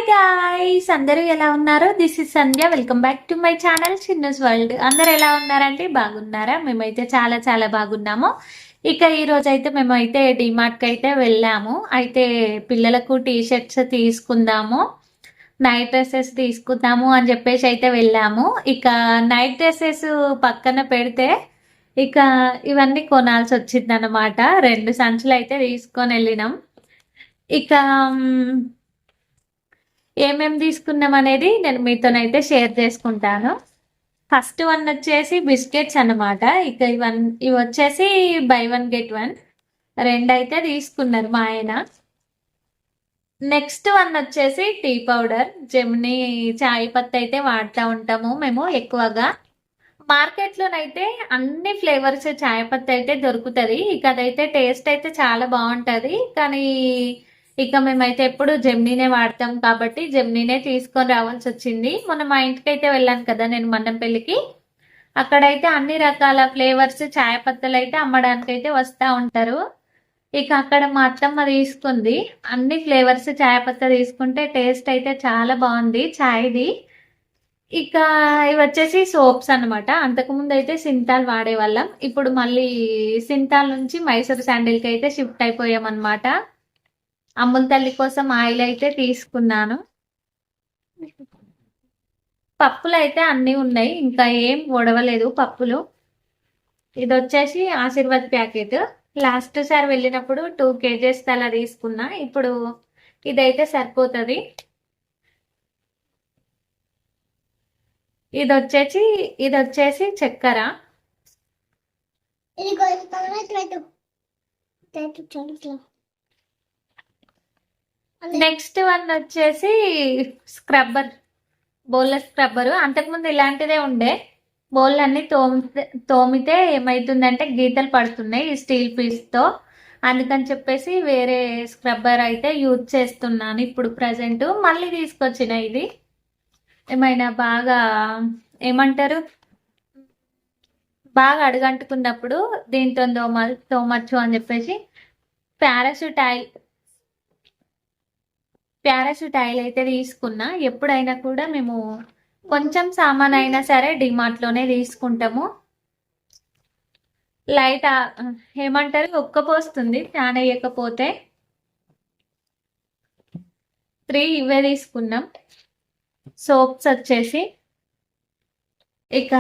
Guys, అందరూ ఎలా ఉన్నారు? This is Sandhya. Welcome back to my channel Chinnu's world. అందరు ఎలా ఉన్నారంటే బాగున్నారా? మేమైతే చాలా చాలా బాగున్నాము. ఇక ఈ రోజు అయితే మేమైతే డిమార్ట్కి అయితే వెళ్ళాము. అయితే పిల్లలకు టీ షర్ట్స్ తీసుకుందాము, నైట్ డ్రెస్సెస్ తీసుకుందాము అని చెప్పేసి అయితే వెళ్ళాము. ఇక నైట్ డ్రెస్సెస్ పక్కన పెడితే ఇక ఇవన్నీ కొనాల్సి వచ్చిందన్నమాట. 2 సంచులు అయితే తీసుకొని వెళ్ళినాం. ఇక ఏమేమి తీసుకున్నాం అనేది నేను మీతోనైతే షేర్ చేసుకుంటాను. ఫస్ట్ వన్ వచ్చేసి బిస్కెట్స్ అన్నమాట. ఇక ఇవి వచ్చేసి బై 1 గెట్ 1 2 అయితే తీసుకున్నారు మా ఆయన. నెక్స్ట్ వన్ వచ్చేసి టీ పౌడర్, జెమినీ చాయ్ పత్తి అయితే వాడుతూ ఉంటాము మేము ఎక్కువగా. మార్కెట్లోనైతే అన్ని ఫ్లేవర్స్ చాయ్ పత్తి అయితే దొరుకుతుంది. ఇక అదైతే టేస్ట్ అయితే చాలా బాగుంటుంది. కానీ ఇక మేమైతే ఎప్పుడు జెమినీనే వాడతాం కాబట్టి జెమినీనే తీసుకొని రావాల్సి వచ్చింది. మొన్న మా ఇంటికి అయితే వెళ్ళాను కదా నేను మన్నంపల్లికి. అక్కడైతే అన్ని రకాల ఫ్లేవర్స్ చాయ్ పత్తులు అయితే అమ్మడానికి అయితే వస్తూ ఉంటారు. ఇక అక్కడ మా అత్తమ్మ తీసుకుంది అన్ని ఫ్లేవర్స్ చాయ్ పత్త తీసుకుంటే టేస్ట్ అయితే చాలా బాగుంది చాయ్ది. ఇక ఇవి వచ్చేసి సోప్స్ అనమాట. అంతకుముందు అయితే సింతాల్ వాడేవాళ్ళం, ఇప్పుడు మళ్ళీ సింతాల్ నుంచి మైసూర్ శాండిల్కి అయితే షిఫ్ట్ అయిపోయామన్నమాట. అమ్ముల తల్లి కోసం ఆయిల్ అయితే తీసుకున్నాను. పప్పులు అయితే అన్నీ ఉన్నాయి, ఇంకా ఏం ఒడవలేదు పప్పులు. ఇది వచ్చేసి ఆశీర్వాద్ ప్యాకెట్. లాస్ట్ సారి వెళ్ళినప్పుడు 2 kgs అలా తీసుకున్నా, ఇప్పుడు ఇదైతే సరిపోతుంది. ఇది వచ్చేసి చక్కెర. నెక్స్ట్ వన్ వచ్చేసి స్క్రబ్బర్, బౌల్ స్క్రబ్బర్. అంతకుముందు ఇలాంటిదే ఉండే, బౌల్ అన్ని తోమితే ఏమైతుందంటే గీతలు పడుతున్నాయి ఈ స్టీల్ పీస్తో. అందుకని చెప్పేసి వేరే స్క్రబ్బర్ అయితే యూజ్ చేస్తున్నాను ఇప్పుడు ప్రజెంట్. మళ్ళీ తీసుకొచ్చిన ఇది ఏమైనా బాగా ఏమంటారు, బాగా అడుగంటుకున్నప్పుడు దీంతో తోమచ్చు అని చెప్పేసి ప్యారాషూట్ ఆయిల్ అయితే తీసుకున్నా. ఎప్పుడైనా కూడా మేము కొంచెం సామాన్ అయినా సరే డిమార్ట్లోనే తీసుకుంటాము. లైట్ ఏమంటారు ఒక్కపోస్తుంది ఫ్యాన్ వేయకపోతే. 3 ఇవే తీసుకున్నాం. సోప్స్ వచ్చేసి ఇక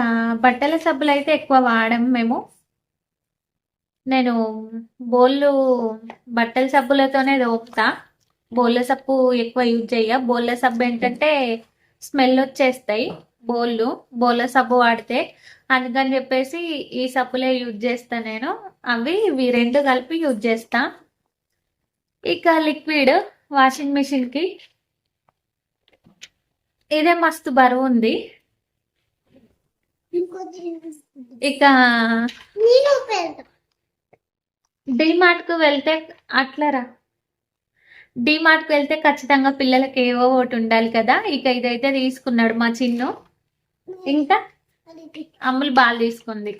బట్టల సబ్బులు అయితే ఎక్కువ వాడము మేము. నేను బట్టల సబ్బులతోనే తోపుతా, బోళ్ళ సబ్బు ఎక్కువ యూజ్ చేయ. బోళ్ళ సబ్బు ఏంటంటే స్మెల్ వచ్చేస్తాయి బోళ్ళ సబ్బు వాడితే. అందుకని చెప్పేసి ఈ సబ్బులే యూజ్ చేస్తా నేను. ఇవి 2 కలిపి యూజ్ చేస్తా. ఇక లిక్విడ్ వాషింగ్ మిషన్కి ఇదే మస్తు బరువు ఉంది. ఇక డిమార్ట్కు వెళ్తే డిమార్ట్కి వెళ్తే ఖచ్చితంగా పిల్లలకి ఏవో ఒకటి ఉండాలి కదా. ఇక ఇదైతే తీసుకున్నాడు మా చిన్ను. ఇంకా అమ్ములు బాల్ తీసుకుంది.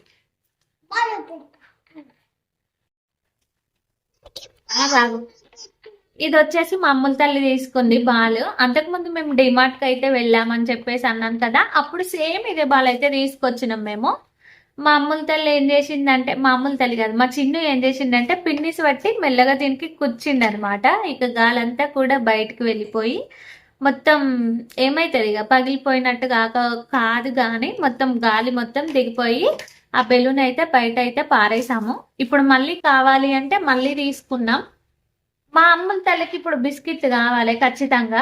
ఇది వచ్చేసి మా అమ్ముల తల్లి తీసుకుంది బాల్. అంతకుముందు మేము డిమార్ట్కి అయితే వెళ్ళామని చెప్పేసి అన్నాను కదా, అప్పుడు సేమ్ ఇదే బాల్ అయితే తీసుకొచ్చినాం మేము. మా అమ్ముల తల్లి ఏం చేసిందంటే, మా అమ్ముల తల్లి కాదు మా చిన్ను ఏం చేసిందంటే పిన్నిస్ బట్టి మెల్లగా దీనికి కూర్చిందనమాట. ఇక గాలంతా కూడా బయటకు వెళ్ళిపోయి మొత్తం ఏమైతుంది ఇక పగిలిపోయినట్టు కాదు కానీ మొత్తం గాలి మొత్తం దిగిపోయి ఆ బెలూన్ అయితే బయట అయితే పారేసాము. ఇప్పుడు మళ్ళీ కావాలి అంటే మళ్ళీ తీసుకున్నాం. మా అమ్ముల తల్లికి ఇప్పుడు బిస్కెట్ కావాలి ఖచ్చితంగా,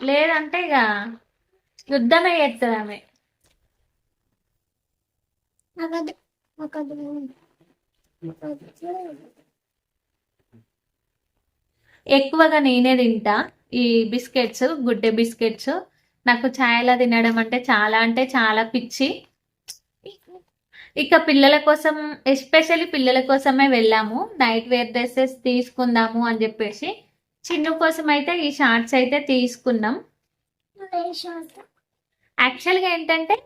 లేదంటే ఇక యుద్ధమే చేస్తుంది ఆమె. ఎక్కువగా నేనే తింటా ఈ బిస్కెట్స్, గుడ్డే బిస్కెట్స్. నాకు ఛాయలా తినడం అంటే చాలా పిచ్చి. ఇక పిల్లల కోసం, ఎస్పెషల్లీ పిల్లల కోసమే వెళ్ళాము. నైట్ వేర్ డ్రెస్సెస్ తీసుకుందాము అని చెప్పేసి. చిన్ను కోసం అయితే ఈ షార్ట్స్ అయితే తీసుకున్నాం. యాక్చువల్గా ఏంటంటే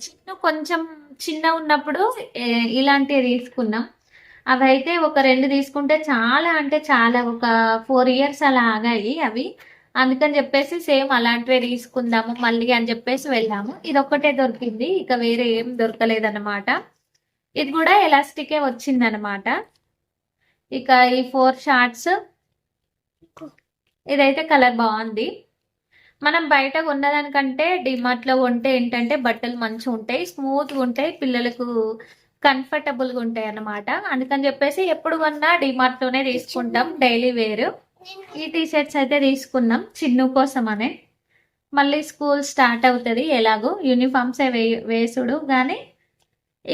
చిన్ను కొంచెం చిన్న ఉన్నప్పుడు ఇలాంటివి తీసుకున్నాం. అవి అయితే ఒక 2 తీసుకుంటే చాలా అంటే చాలా ఒక 4 years అలా ఆగాయి అవి. అందుకని చెప్పేసి సేమ్ అలాంటివే తీసుకుందాము మళ్ళీ అని చెప్పేసి వెళ్ళాము. ఇది ఒక్కటే దొరికింది, ఇక వేరే ఏం దొరకలేదన్నమాట. ఇది కూడా ఎలాస్టికే వచ్చిందనమాట. ఇక ఈ 4 షార్ట్స్, ఇదైతే కలర్ బాగుంది. మనం బయట కొన్నదానికంటే డిమార్ట్ లో కొంటే ఏంటంటే బట్టలు మంచిగా ఉంటాయి, స్మూత్ గా ఉంటాయి, పిల్లలకు కంఫర్టబుల్ గా ఉంటాయి అన్నమాట. అందుకని చెప్పేసి ఎప్పుడు కొన్నా డిమార్ట్ లోనే తీసుకుంటాం డైలీ వేర్. ఈ టీ షర్ట్స్ అయితే తీసుకున్నాం చిన్ను కోసం అనే. మళ్ళీ స్కూల్ స్టార్ట్ అవుతుంది, ఎలాగో యూనిఫామ్స్ వేసుడు కానీ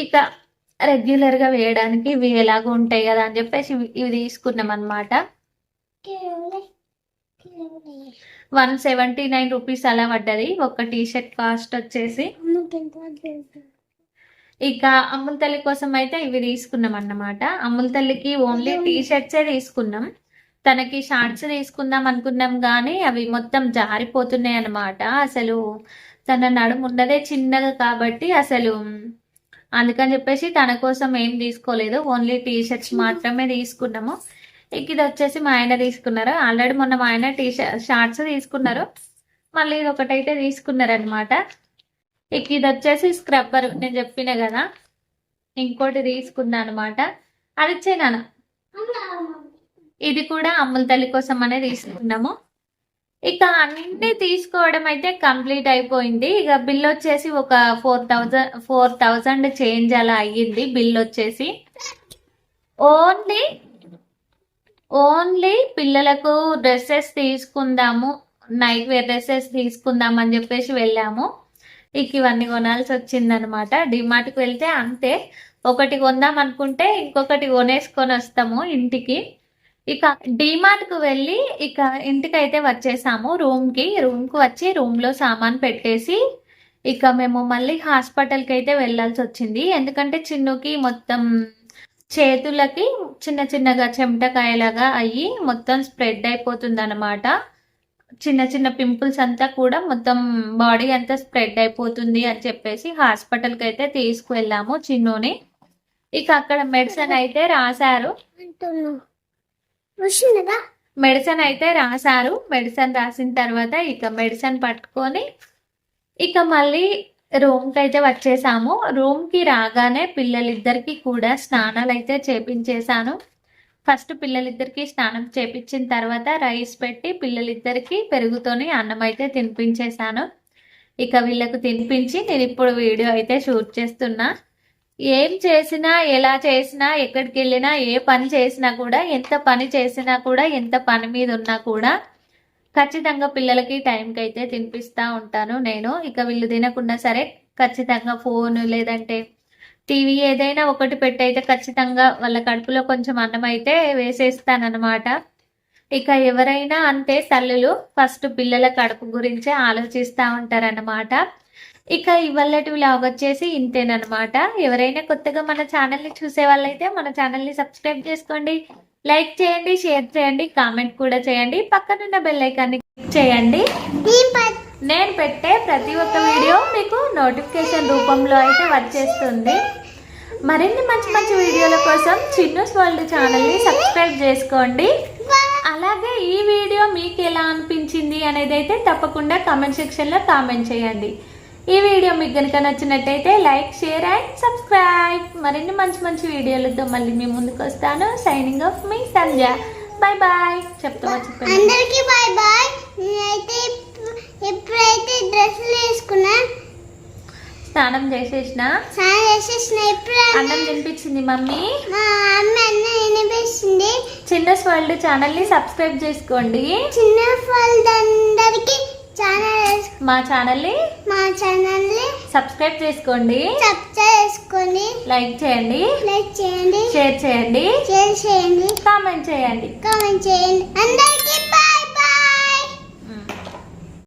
ఇక రెగ్యులర్ గా వేయడానికి ఇవి ఎలాగో ఉంటాయి కదా అని చెప్పేసి ఇవి తీసుకున్నాం అనమాట. 179 రూపీస్ అలా పడ్డది ఒక టీ షర్ట్ కాస్ట్ వచ్చేసి. ఇక అమ్ముల తల్లి కోసం అయితే ఇవి తీసుకున్నాం అన్నమాట. అమ్ముల తల్లికి ఓన్లీ టీ షర్ట్సే తీసుకున్నాం, తనకి షార్ట్స్ తీసుకుందాం అనుకున్నాం కానీ అవి మొత్తం జారిపోతున్నాయి అన్నమాట. అసలు తన నడుము ఉన్నదే చిన్నగా కాబట్టి అసలు అందుకని చెప్పేసి తన కోసం ఏం తీసుకోలేదు, ఓన్లీ టీ షర్ట్స్ మాత్రమే తీసుకున్నాము. ఇక ఇది వచ్చేసి మా ఆయన తీసుకున్నారు. ఆల్రెడీ మొన్న మా ఆయన షార్ట్స్ తీసుకున్నారు, మళ్ళీ ఇది ఒకటైతే తీసుకున్నారు అనమాట. ఇక ఇది వచ్చేసి స్క్రబ్బర్, నేను చెప్పిన కదా ఇంకోటి తీసుకున్నా అనమాట. అది ఇచ్చేనా, ఇది కూడా అమ్ముల తల్లి కోసం అనే తీసుకున్నాము. ఇక అన్ని తీసుకోవడం అయితే కంప్లీట్ అయిపోయింది. ఇక బిల్ వచ్చేసి ఒక 4,000 చేంజ్ అలా అయ్యింది బిల్ వచ్చేసి. ఓన్లీ పిల్లలకు డ్రెస్సెస్ తీసుకుందాము, నైట్ వేర్ డ్రెస్సెస్ తీసుకుందాం అని చెప్పేసి వెళ్ళాము. ఇక ఇవన్నీ కొనాల్సి వచ్చింది అనమాట. డిమార్ట్కి వెళ్తే అంతే, ఒకటి కొందాం అనుకుంటే ఇంకొకటి కొనేసుకొని వస్తాము ఇంటికి. ఇక డిమార్ట్ కు వెళ్ళి ఇక ఇంటికైతే వచ్చేసాము. రూమ్ కి వచ్చి రూమ్ లో సామాన్ పెట్టేసి ఇక మేము మళ్ళీ హాస్పిటల్కి అయితే వెళ్ళాల్సి వచ్చింది. ఎందుకంటే చిన్నుకి మొత్తం చేతులకి చిన్న చిన్నగా చెమటకాయలాగా అయ్యి మొత్తం స్ప్రెడ్ అయిపోతుంది అనమాట. చిన్న చిన్న పింపుల్స్ అంతా కూడా మొత్తం బాడీ అంతా స్ప్రెడ్ అయిపోతుంది అని చెప్పేసి హాస్పిటల్కి అయితే తీసుకువెళ్ళాము చిన్నుని. ఇక అక్కడ మెడిసిన్ అయితే రాశారు, మెడిసిన్ అయితే రాశారు. మెడిసిన్ రాసిన తర్వాత ఇక మెడిసిన్ పట్టుకొని ఇక మళ్ళీ రూమ్ కి అయితే వచ్చేసాము. రూమ్ కి రాగానే పిల్లలిద్దరికి కూడా స్నానాలు అయితే చేపించేశాను. ఫస్ట్ పిల్లలిద్దరికి స్నానం చేపించిన తర్వాత రైస్ పెట్టి పిల్లలిద్దరికి పెరుగుతోని అన్నం అయితే తినిపించేశాను. ఇక వీళ్ళకు తినిపించి నేను ఇప్పుడు వీడియో అయితే షూట్ చేస్తున్నా. ఏం చేసినా, ఎలా చేసినా, ఎక్కడికి వెళ్ళినా, ఏ పని చేసినా కూడా, ఎంత పని చేసినా కూడా, ఎంత పని మీద ఉన్నా కూడా ఖచ్చితంగా పిల్లలకి టైంకి అయితే తినిపిస్తూ ఉంటాను నేను. ఇక వీళ్ళు తినకుండా సరే ఖచ్చితంగా ఫోన్ లేదంటే టీవీ ఏదైనా ఒకటి పెట్టి అయితే ఖచ్చితంగా వాళ్ళ కడుపులో కొంచెం అన్నం అయితే వేసేస్తానన్నమాట. ఇక ఎవరైనా అంతే, తల్లులు ఫస్ట్ పిల్లల కడుపు గురించే ఆలోచిస్తూ ఉంటారన్నమాట. ఇక ఇవాళటి వ్లాగ్ వచ్చేసి ఇంతేనమాట. ఎవరైనా కొత్తగా మన ఛానల్ని చూసే వాళ్ళైతే మన ఛానల్ని సబ్స్క్రైబ్ చేసుకోండి, లైక్ చేయండి, షేర్ చేయండి, కామెంట్ కూడా చేయండి, పక్కనున్న బెల్ ఐకాన్ని క్లిక్ చేయండి. నేను పెట్టే ప్రతి ఒక్క వీడియో మీకు నోటిఫికేషన్ రూపంలో అయితే వచ్చేస్తుంది. మరిన్ని మంచి మంచి వీడియోల కోసం చిన్నూస్ వరల్డ్ ఛానల్ని సబ్స్క్రైబ్ చేసుకోండి. అలాగే ఈ వీడియో మీకు ఎలా అనిపించింది అనేది అయితే తప్పకుండా కామెంట్ సెక్షన్లో కామెంట్ చేయండి. ఈ వీడియో మీకు కనుక నచ్చినట్టయితే లైక్, షేర్ అండ్ సబ్స్క్రైబ్. మరిన్ని మంచి మంచి వీడియోలతో మళ్ళీ మీ ముందుకు వస్తాను. సైనింగ్ ఆఫ్ మీ సంధ్య. బాయ్ బాయ్ చెప్తా చెప్పండి అందరికీ. Bye bye. నేనైతే ఇప్పుడైతే డ్రెస్సులు వేసుకున్నా, స్నానం చేసేసిన, ఇప్పుడు అన్నం తినిపించింది మమ్మీ. చిన్నస్ వరల్డ్ ఛానల్ ని సబ్స్క్రైబ్ చేసుకోండి. చిన్నస్ వరల్డ్ అందరికి మా ఛానల్ ని సబ్స్క్రైబ్ చేసుకోండి, లైక్ చేయండి, షేర్ చేయండి, కామెంట్ చేయండి అందరికీ.